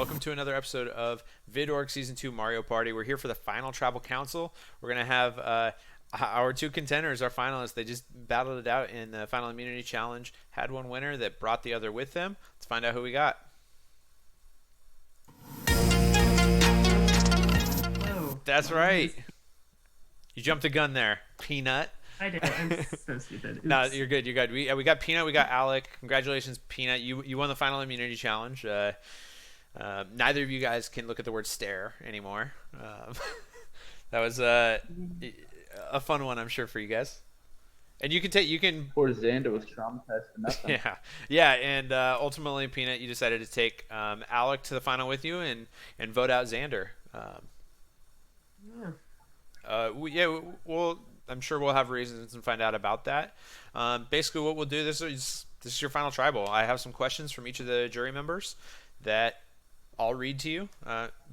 welcome to another episode of VidORG Season 2 Mario Party. We're here for the final Tribal Council. We're going to have our two contenders, our finalists. They just battled it out in the Final Immunity Challenge, had one winner that brought the other with them. Let's find out who we got. Hello. That's right. You jumped the gun there, Peanut. I did. I'm so stupid. Oops. No, you're good. You're good. We got Peanut. We got Alec. Congratulations, Peanut. You won the Final Immunity Challenge. Neither of you guys can look at the word stare anymore. That was a fun one, I'm sure, for you guys. And you can. Poor Xander was traumatized for nothing. Yeah. And ultimately, Peanut, you decided to take Alec to the final with you and vote out Xander. Well, I'm sure we'll have reasons and find out about that. Basically, what we'll do this is your final tribal. I have some questions from each of the jury members that I'll read to you.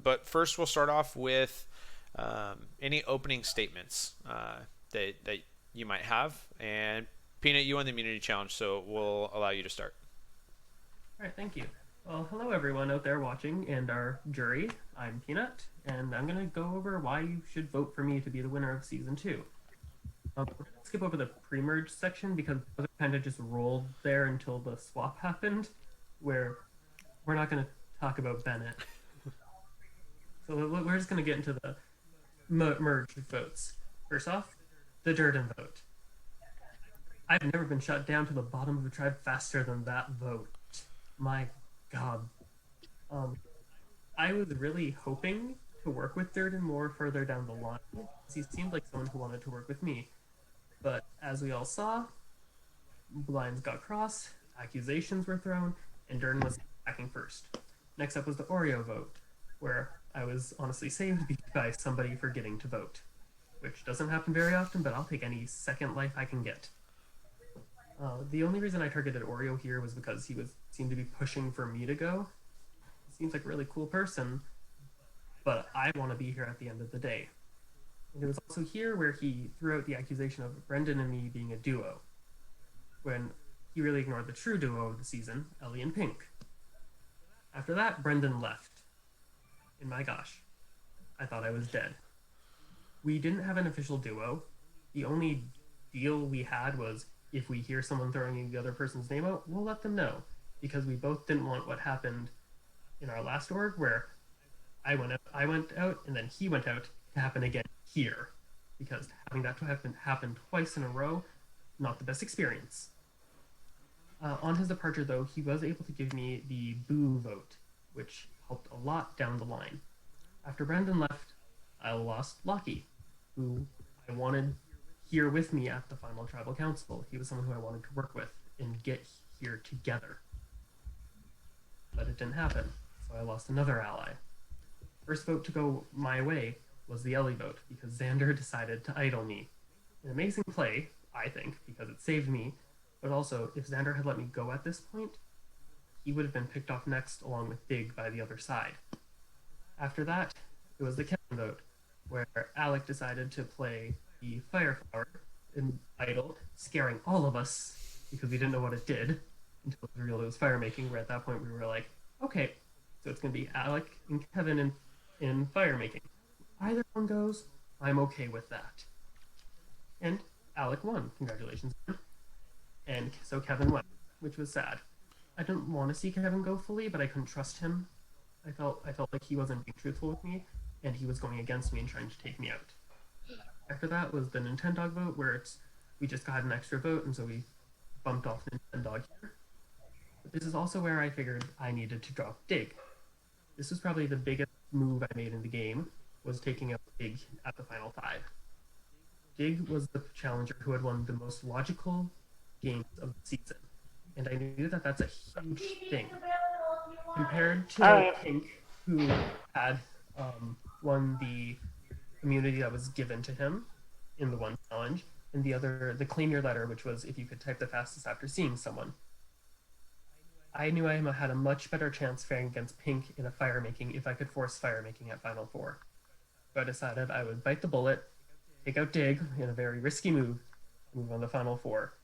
But first, we'll start off with any opening statements that you might have. And Peanut, you won the immunity challenge, so we'll allow you to start. All right, thank you. Well, hello everyone out there watching and our jury. I'm Peanut, and I'm going to go over why you should vote for me to be the winner of Season 2. We're going to skip over the pre-merge section because it kind of just rolled there until the swap happened, where we're not going to talk about Bennett. So we're just going to get into the merge votes. First off, the Durden vote. I've never been shot down to the bottom of the tribe faster than that vote. My God. I was really hoping to work with Durden more further down the line, because he seemed like someone who wanted to work with me. But as we all saw, lines got crossed, accusations were thrown, and Durden was attacking first. Next up was the Oreo vote, where I was honestly saved by somebody forgetting to vote, which doesn't happen very often, but I'll take any second life I can get. The only reason I targeted Oreo here was because he seemed to be pushing for me to go. He seems like a really cool person, but I want to be here at the end of the day. And it was also here where he threw out the accusation of Brendan and me being a duo, when he really ignored the true duo of the season, Ellie and Pink. After that, Brendan left. And my gosh, I thought I was dead. We didn't have an official duo. The only deal we had was if we hear someone throwing the other person's name out, we'll let them know, because we both didn't want what happened in our last org, where I went out, and then he went out, to happen again here, because having that happen twice in a row, not the best experience. On his departure, though, he was able to give me the boo vote, which helped a lot down the line. After Brandon left, I lost Lockie, who I wanted here with me at the final tribal council. He was someone who I wanted to work with and get here together. But it didn't happen, so I lost another ally. First vote to go my way was the Ellie vote, because Xander decided to idle me. An amazing play, I think, because it saved me, but also, if Xander had let me go at this point, he would have been picked off next along with Dig by the other side. After that, it was the Kevin vote, where Alec decided to play the Fire Flower and idle, scaring all of us because we didn't know what it did until it was revealed it was fire making, where at that point we were like, okay, so it's going to be Alec and Kevin in fire making. Either one goes, I'm okay with that. And Alec won. Congratulations. And so Kevin went, which was sad. I didn't want to see Kevin go fully, but I couldn't trust him. I felt like he wasn't being truthful with me, and he was going against me and trying to take me out. After that was the Nintendog vote, where we just got an extra vote, and so we bumped off Nintendog here. But this is also where I figured I needed to drop Dig. This was probably the biggest move I made in the game, was taking out Dig at the final 5. Dig was the challenger who had won the most logical games of the season, and I knew that that's a huge thing. Compared to Pink, who had won the immunity that was given to him in the one challenge, and the claim your letter, which was if you could type the fastest after seeing someone. I knew I had a much better chance faring against Pink in a fire making if I could force fire making at Final 4. So I decided I would bite the bullet, take out Dig in a very risky move, and move on to Final 4.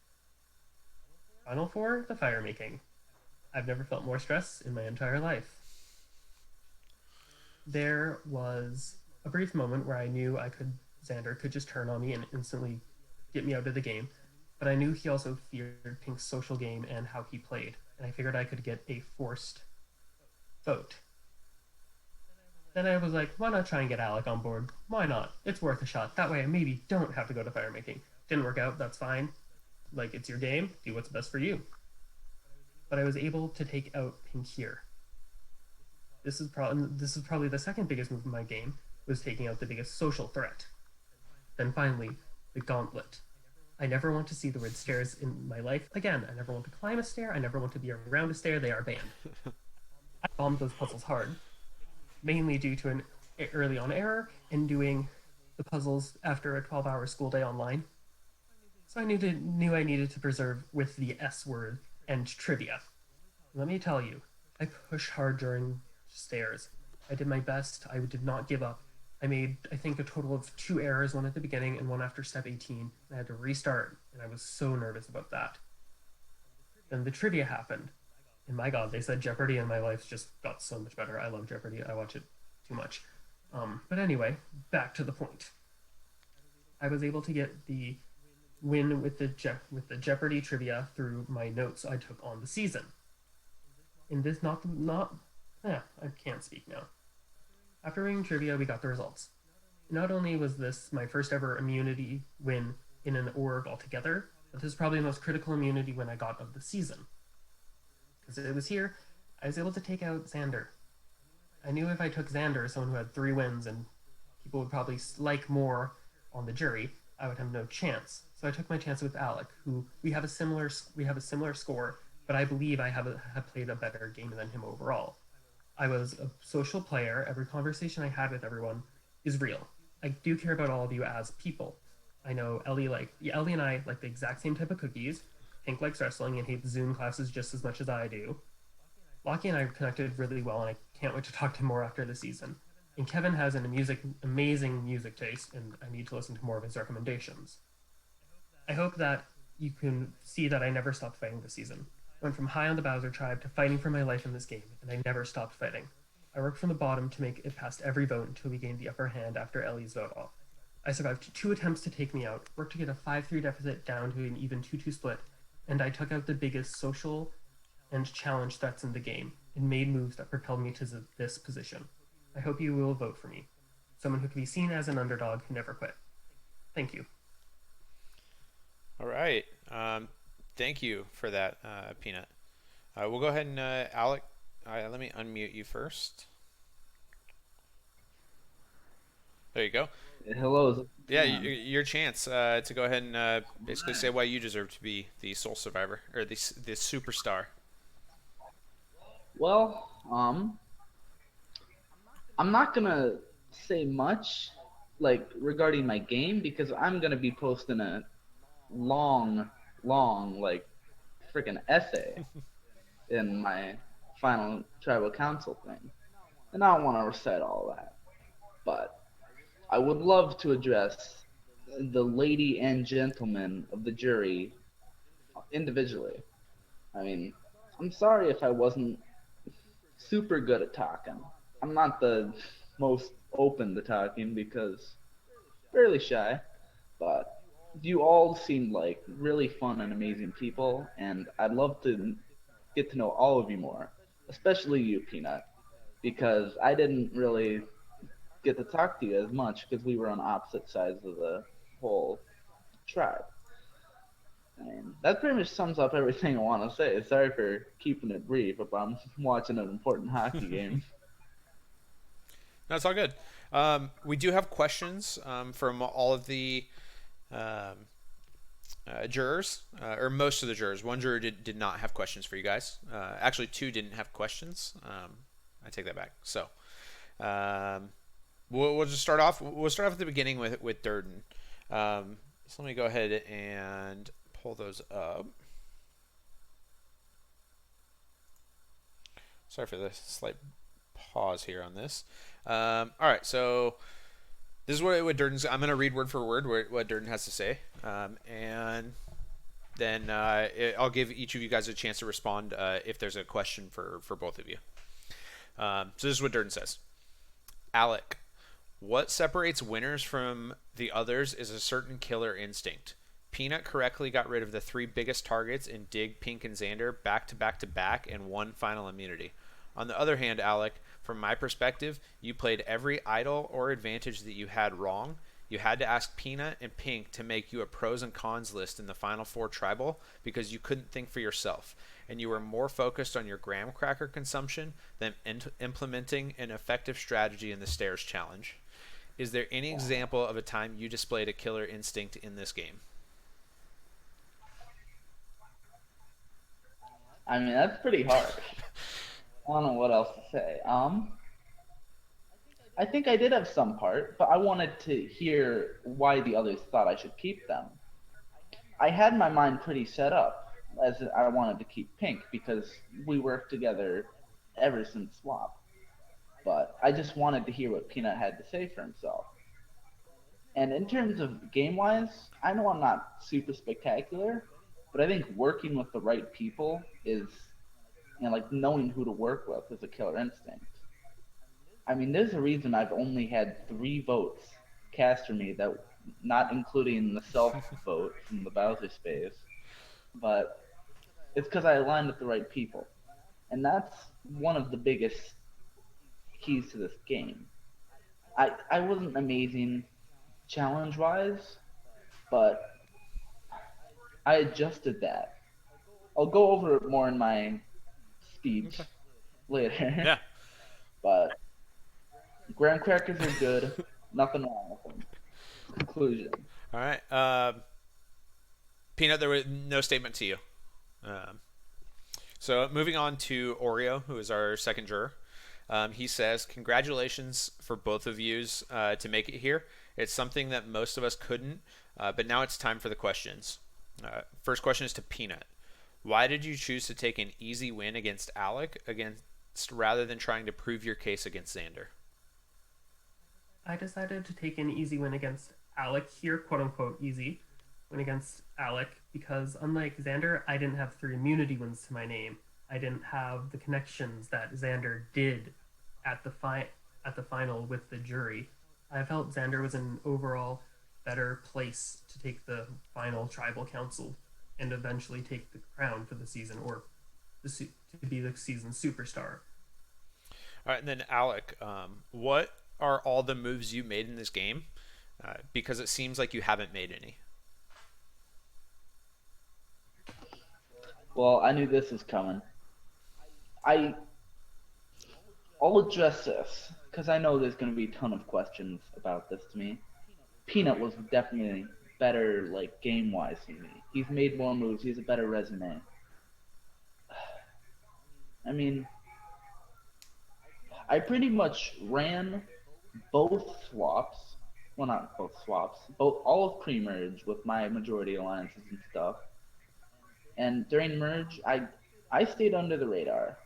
Final 4, the fire making. I've never felt more stress in my entire life. There was a brief moment where I knew Xander could just turn on me and instantly get me out of the game, but I knew he also feared Pink's social game and how he played, and I figured I could get a forced vote. Then I was like, why not try and get Alec on board? Why not? It's worth a shot. That way I maybe don't have to go to fire making. Didn't work out, that's fine. Like, it's your game, do what's best for you. But I was able to take out Pink here. This is probably the second biggest move in my game, was taking out the biggest social threat. Then finally, the gauntlet. I never want to see the word stairs in my life again. I never want to climb a stair. I never want to be around a stair. They are banned. I bombed those puzzles hard, mainly due to an early on error in doing the puzzles after a 12-hour school day online. So I knew I needed to preserve with the S word and trivia. Let me tell you, I pushed hard during stairs. I did my best. I did not give up. I made, I think, a total of 2 errors, one at the beginning and one after step 18. I had to restart, and I was so nervous about that. Then the trivia happened. And my god, they said Jeopardy, and my life just got so much better. I love Jeopardy. I watch it too much. But anyway, back to the point. I was able to get the win with the Jeopardy trivia through my notes I took on the season. In this I can't speak now. After winning trivia, we got the results. Not only was this my first ever immunity win in an org altogether, but this is probably the most critical immunity win I got of the season. Because it was here, I was able to take out Xander. I knew if I took Xander, someone who had 3 wins and people would probably like more on the jury, I would have no chance. So I took my chance with Alec, who we have a similar score, but I believe I have played a better game than him overall. I was a social player. Every conversation I had with everyone is real. I do care about all of you as people. I know Ellie and I like the exact same type of cookies. Pink likes wrestling and hates Zoom classes just as much as I do. Lockie and I connected really well, and I can't wait to talk to him more after the season. And Kevin has an amazing music taste, and I need to listen to more of his recommendations. I hope that you can see that I never stopped fighting this season. I went from high on the Bowser tribe to fighting for my life in this game, and I never stopped fighting. I worked from the bottom to make it past every vote until we gained the upper hand after Ellie's vote off. I survived 2 attempts to take me out, worked to get a 5-3 deficit down to an even 2-2 split, and I took out the biggest social and challenge threats in the game, and made moves that propelled me to this position. I hope you will vote for me. Someone who can be seen as an underdog who never quit. Thank you. All right. Thank you for that, Peanut. We'll go ahead and Alec. Let me unmute you first. There you go. Hello. Yeah, your chance to go ahead and basically say why you deserve to be the sole survivor or the superstar. Well, I'm not gonna say much like regarding my game because I'm gonna be posting a long like freaking essay in my final tribal council thing, and I don't want to recite all that, but I would love to address the lady and gentleman of the jury individually. I mean, I'm sorry if I wasn't super good at talking. I'm not the most open to talking because fairly shy, but you all seem like really fun and amazing people, and I'd love to get to know all of you more, especially you, Peanut, because I didn't really get to talk to you as much because we were on opposite sides of the whole tribe. I mean, that pretty much sums up everything I want to say. Sorry for keeping it brief, but I'm watching an important hockey game. No, it's all good. We do have questions from all of the jurors, or most of the jurors. One juror did not have questions for you guys. Actually, 2 didn't have questions. I take that back. So we'll just start off. We'll start off at the beginning with Durden. So let me go ahead and pull those up. Sorry for the slight pause here on this. All right, so this is what Durden's. I'm going to read word for word what Durden has to say, and then I'll give each of you guys a chance to respond if there's a question for both of you. So this is what Durden says. Alec, what separates winners from the others is a certain killer instinct. Peanut correctly got rid of the three biggest targets in Dig, Pink, and Xander back to back to back and won final immunity. On the other hand, Alec, from my perspective, you played every idol or advantage that you had wrong. You had to ask Peanut and Pink to make you a pros and cons list in the final four tribal because you couldn't think for yourself, and you were more focused on your graham cracker consumption than implementing an effective strategy in the stairs challenge. Is there any example of a time you displayed a killer instinct in this game? I mean, that's pretty harsh. I don't know what else to say. I think I did have some part, but I wanted to hear why the others thought I should keep them. I had my mind pretty set up as I wanted to keep Pink because we worked together ever since swap. But I just wanted to hear what Peanut had to say for himself. And in terms of game wise, I know I'm not super spectacular, but I think working with the right people is, like knowing who to work with is a killer instinct. I mean, there's a reason I've only had 3 votes cast for me, that not including the self vote from the Bowser space, but it's because I aligned with the right people, and that's one of the biggest keys to this game. I wasn't amazing challenge wise, but I adjusted that. I'll go over it more in my speech later. Yeah. But graham crackers are good. Nothing wrong with them. Conclusion. All right. Peanut, there was no statement to you. Um, so moving on to Oreo, who is our second juror. He says, "Congratulations for both of yous to make it here. It's something that most of us couldn't, but now it's time for the questions." First question is to Peanut. Why did you choose to take an easy win against Alec rather than trying to prove your case against Xander? I decided to take an easy win against Alec here, quote unquote easy win against Alec, because unlike Xander, I didn't have 3 immunity wins to my name. I didn't have the connections that Xander did at the final with the jury. I felt Xander was in an overall better place to take the final tribal council and eventually take the crown for the season, or to be the season superstar. All right, and then Alec, what are all the moves you made in this game? Because it seems like you haven't made any. Well, I knew this was coming. I'll address this because I know there's going to be a ton of questions about this to me. Peanut was definitely better, like game wise than me. He's made more moves. He has a better resume. I mean, I pretty much ran both swaps. Well, not both swaps. Both all of pre-merge with my majority alliances and stuff. And during merge, I stayed under the radar.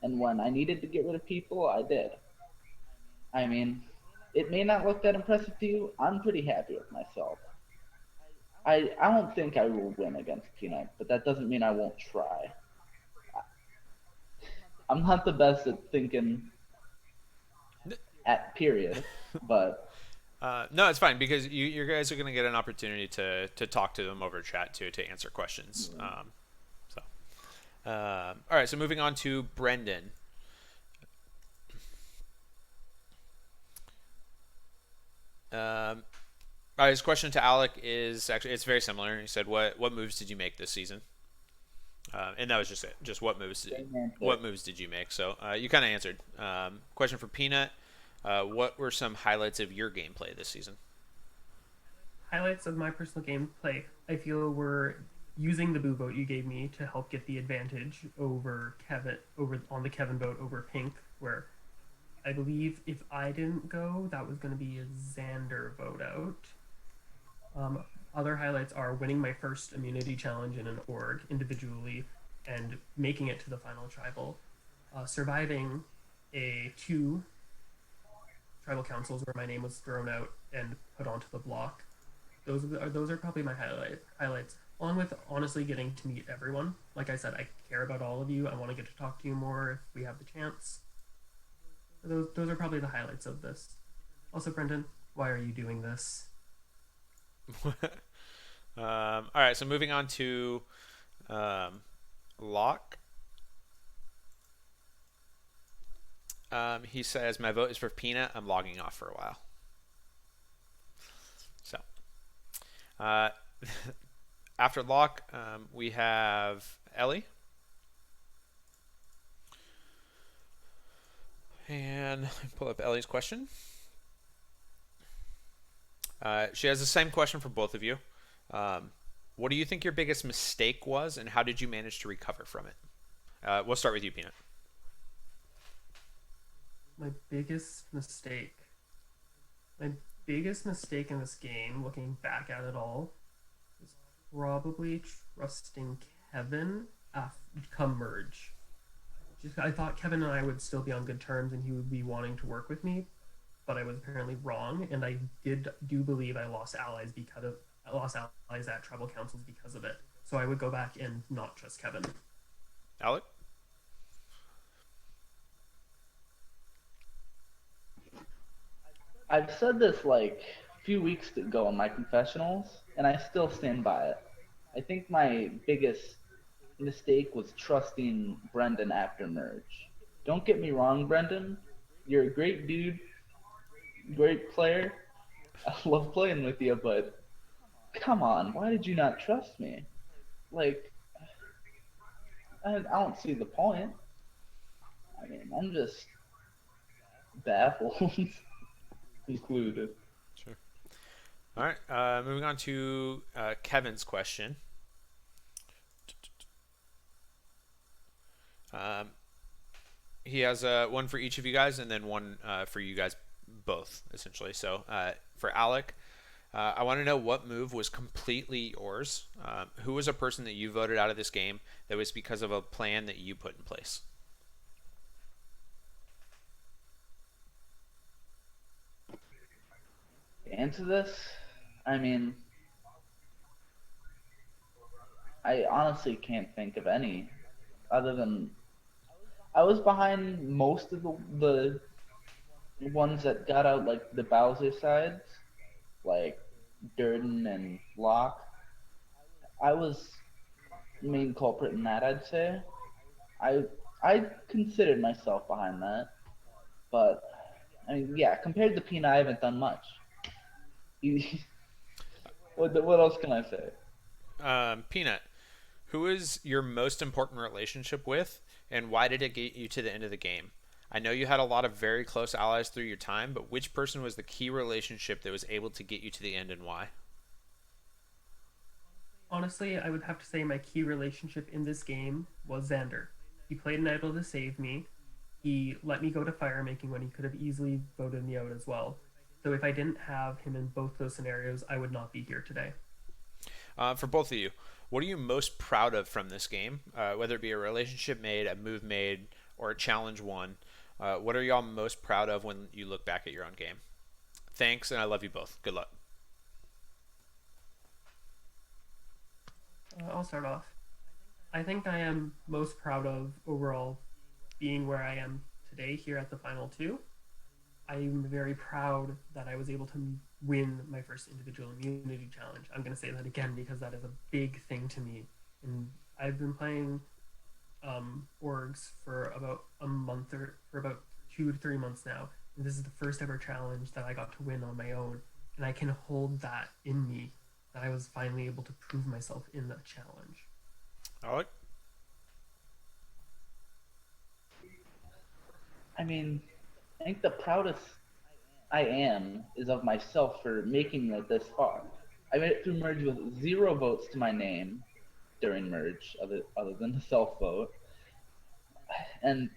And when I needed to get rid of people, I did. I mean, it may not look that impressive to you. I'm pretty happy with myself. I don't think I will win against Peanut, but that doesn't mean I won't try. I'm not the best at thinking at period, but No, it's fine because you guys are going to get an opportunity to talk to them over chat too, to answer questions. All right, so moving on to Brendan. All right, his question to Alec is actually, it's very similar. He said, "What moves did you make this season?" And that was just it. Just what moves did you make? So you kind of answered. Question for Peanut. What were some highlights of your gameplay this season? Highlights of my personal gameplay, I feel, were using the boo vote you gave me to help get the advantage over Kevin, over on the Kevin vote over Pink, where I believe if I didn't go, that was going to be a Xander vote out. Other highlights are winning my first immunity challenge in an org individually and making it to the final tribal, surviving 2 tribal councils where my name was thrown out and put onto the block. Those are probably my highlights, along with honestly getting to meet everyone. Like I said, I care about all of you. I want to get to talk to you more if we have the chance. Those are probably the highlights of this. Also, Brendan, why are you doing this? All right, so moving on to um, Locke. He says, "My vote is for Peanut. I'm logging off for a while." So, uh, after Locke, we have Ellie. And pull up Ellie's question. She has the same question for both of you. Um, what do you think your biggest mistake was, and how did you manage to recover from it? We'll start with you, Peanut. My biggest mistake. My biggest mistake in this game, looking back at it all, is probably trusting Kevin come merge. I thought Kevin and I would still be on good terms and he would be wanting to work with me, but I was apparently wrong, and I do believe I lost allies at tribal councils because of it. So I would go back and not trust Kevin. Alec? I've said this like a few weeks ago in my confessionals, and I still stand by it. I think my biggest mistake was trusting Brendan after merge. Don't get me wrong, Brendan. You're a great dude, great player. I love playing with you, but come on, why did you not trust me? Like, I don't see the point. I mean, I'm just baffled, concluded. Sure. All right. Moving on to Kevin's question. Um, he has one for each of you guys, and then one for you guys both, essentially. So for Alec, I want to know what move was completely yours. Who was a person that you voted out of this game that was because of a plan that you put in place? To answer this, I mean, I honestly can't think of any other than I was behind most of the ones that got out, like the Bowser sides, like Durden and Locke. I was the main culprit in that, I'd say. I I considered myself behind that, but I mean, yeah, compared to Peanut, I haven't done much. What else can I say? Peanut, who is your most important relationship with, and why did it get you to the end of the game? I know you had a lot of very close allies through your time, but which person was the key relationship that was able to get you to the end, and why? Honestly, I would have to say my key relationship in this game was Xander. He played an idol to save me. He let me go to fire making when he could have easily voted me out as well. So if I didn't have him in both those scenarios, I would not be here today. For both of you, what are you most proud of from this game? Whether it be a relationship made, a move made, or a challenge won. What are y'all most proud of when you look back at your own game? Thanks, and I love you both. Good luck. I'll start off. I think I am most proud of overall being where I am today here at the final two. I'm very proud that I was able to win my first individual immunity challenge. I'm going to say that again because that is a big thing to me. And I've been playing orgs for about a month or for about 2 to 3 months now. And this is the first ever challenge that I got to win on my own. And I can hold that in me that I was finally able to prove myself in that challenge. Alec? I mean, I think the proudest I am is of myself for making it this far. I made it through merge with 0 votes to my name during merge, other than the self vote, and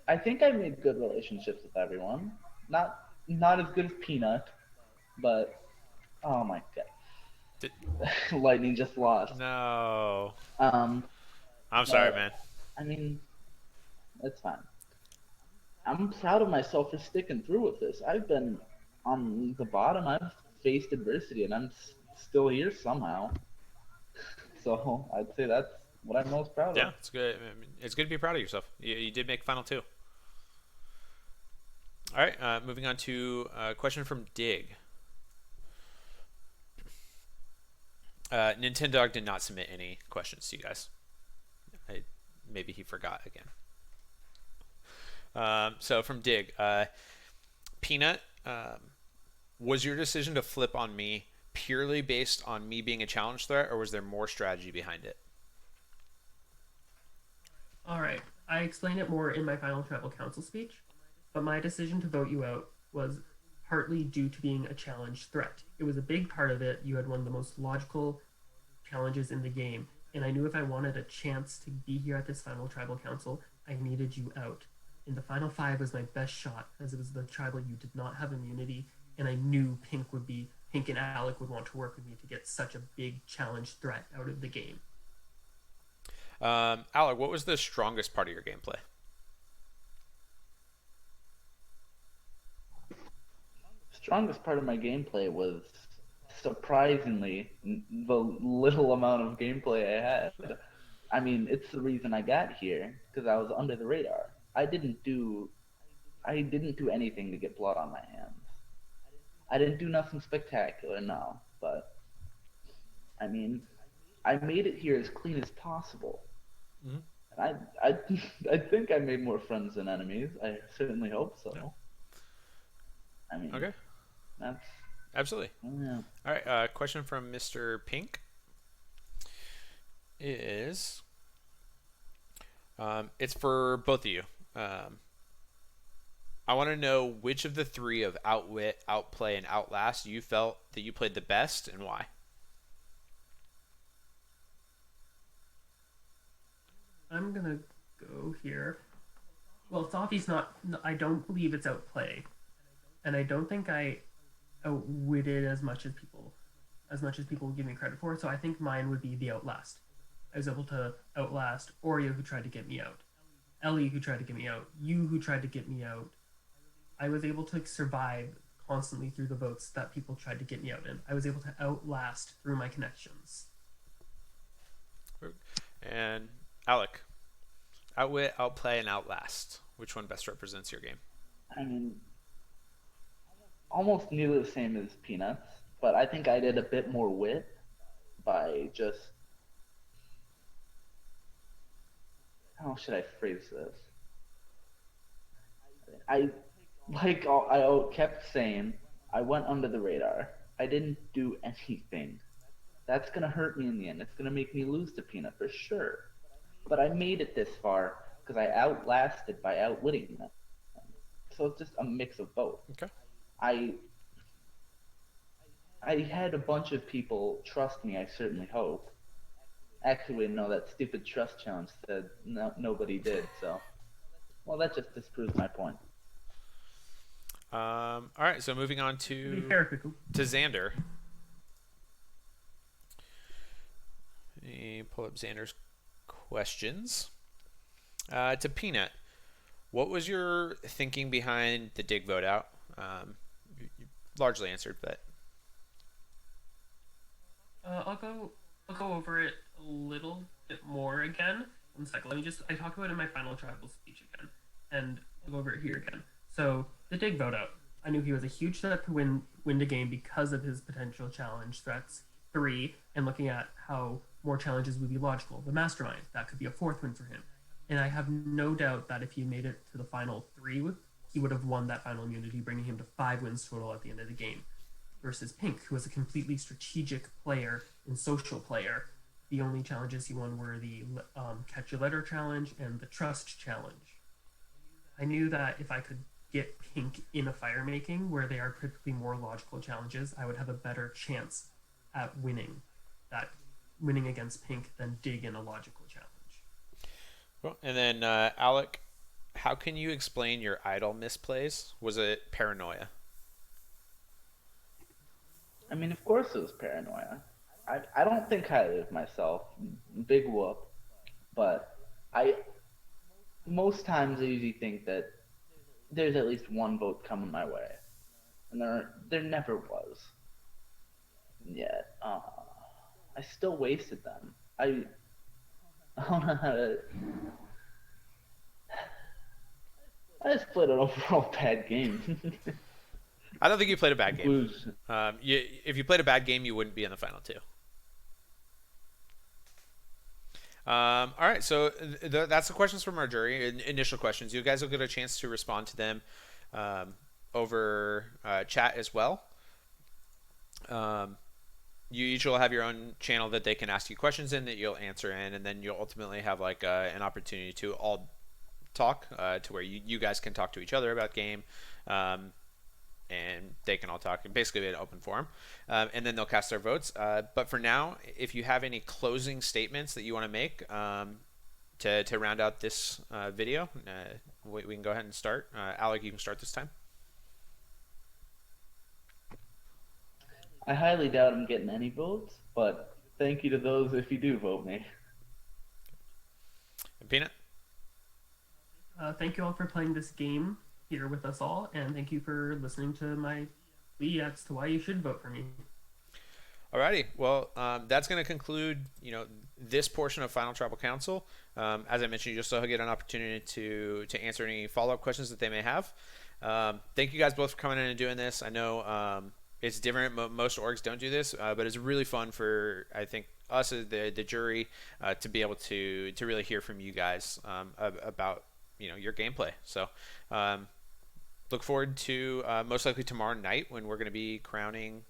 I think I made good relationships with everyone. Not as good as Peanut, but oh my Did, god, Lightning just lost. no. Um, I'm sorry, but man. I mean, it's fine. I'm proud of myself for sticking through with this. I've been on the bottom. I've faced adversity, and I'm still here somehow. So I'd say that's what I'm most proud Yeah, of. it's good. I mean, it's good to be proud of yourself. You did make final two. All right, moving on to a question from Dig. Nintendo did not submit any questions to you guys. Maybe he forgot again. So from Dig, Peanut, was your decision to flip on me purely based on me being a challenge threat, or was there more strategy behind it? All right, I explained it more in my final tribal council speech, but my decision to vote you out was partly due to being a challenge threat. It was a big part of it. You had one of the most logical challenges in the game, and I knew if I wanted a chance to be here at this final tribal council, I needed you out. In the final five was my best shot, as it was the tribal you did not have immunity, and I knew Pink and Alec would want to work with me to get such a big challenge threat out of the game. Alec, what was the strongest part of your gameplay? Strongest part of my gameplay was surprisingly the little amount of gameplay I had. I mean, it's the reason I got here because I was under the radar. I didn't do anything to get blood on my hands. I didn't do nothing spectacular, no, but I mean, I made it here as clean as possible. Mm-hmm. I think I made more friends than enemies. I certainly hope so. Yeah. I mean, Okay. that's Absolutely. yeah. All right. Question from Mr. Pink is, it's for both of you. I want to know which of the three of Outwit, Outplay, and Outlast you felt that you played the best and why. I'm gonna go here. Well, Toffee's not. I don't believe it's outplay, and I don't think I outwitted as much as people give me credit for. So I think mine would be the Outlast. I was able to outlast Oreo, who tried to get me out, Ellie, who tried to get me out, you, who tried to get me out. I was able to survive constantly through the votes that people tried to get me out in. I was able to outlast through my connections. And Alec, Outwit, Outplay, and Outlast. Which one best represents your game? I mean, almost nearly the same as Peanuts, but I think I did a bit more wit by just how should I phrase this? I I kept saying I went under the radar. I didn't do anything. That's gonna hurt me in the end. It's gonna make me lose to Peanut for sure. But I made it this far because I outlasted by outwitting them. So it's just a mix of both. Okay. I I had a bunch of people trust me. I certainly hope. Actually, no, that stupid trust challenge said nobody did. So, well, that just disproves my point. All right. So moving on To be fair, Cuckoo. to Xander. Let me pull up Xander's questions. To Peanut, what was your thinking behind the dig vote out? You largely answered, but I'll go over it a little bit more again. One second. I talk about it in my final tribal speech again, and I'll go over it here again. So the dig vote out. I knew he was a huge threat to win the game because of his potential challenge threats. 3, and looking at how more challenges would be logical. The mastermind, that could be a 4th win for him. And I have no doubt that if he made it to the final 3, he would have won that final immunity, bringing him to 5 wins total at the end of the game. Versus Pink, who was a completely strategic player and social player. The only challenges he won were the catch a letter challenge and the trust challenge. I knew that if I could get Pink in a fire making, where they are typically more logical challenges, I would have a better chance at winning against Pink than dig in a logical challenge. well, and then Alec, how can you explain your idol misplays? Was it paranoia? I mean, of course it was paranoia. I don't think highly of myself. Big whoop. But I most times I usually think that there's at least one vote coming my way, and there never was. Yet, I still wasted them. I don't know how to. I just played an overall bad game. I don't think you played a bad game. Blues. If you played a bad game, you wouldn't be in the final two. All right, so that's the questions from our jury. Initial questions. You guys will get a chance to respond to them over chat as well. You each will have your own channel that they can ask you questions in that you'll answer in, and then you'll ultimately have like an opportunity to all talk to where you guys can talk to each other about game. And they can all talk. Basically, an open forum, and then they'll cast their votes. But for now, if you have any closing statements that you want to make to round out this video, we can go ahead and start. Alec, you can start this time. I highly doubt I'm getting any votes, but thank you to those if you do vote me. And Peanut? Thank you all for playing this game here with us all, and thank you for listening to my plea as to why you should vote for me. Alrighty, well, that's going to conclude, this portion of Final Tribal Council. As I mentioned, you'll still get an opportunity to answer any follow-up questions that they may have. Thank you guys both for coming in and doing this. I know it's different. Most orgs don't do this, but it's really fun for, I think, us as the jury to be able to really hear from you guys about your gameplay. So look forward to most likely tomorrow night when we're going to be crowning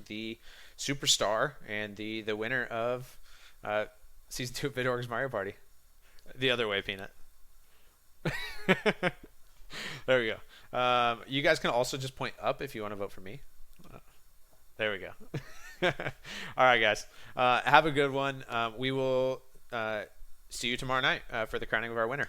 the superstar and the winner of season 2 of VidORGs Mario Party. The other way, Peanut. There we go. You guys can also just point up if you want to vote for me. There we go. All right, guys. Have a good one. We will see you tomorrow night for the crowning of our winner.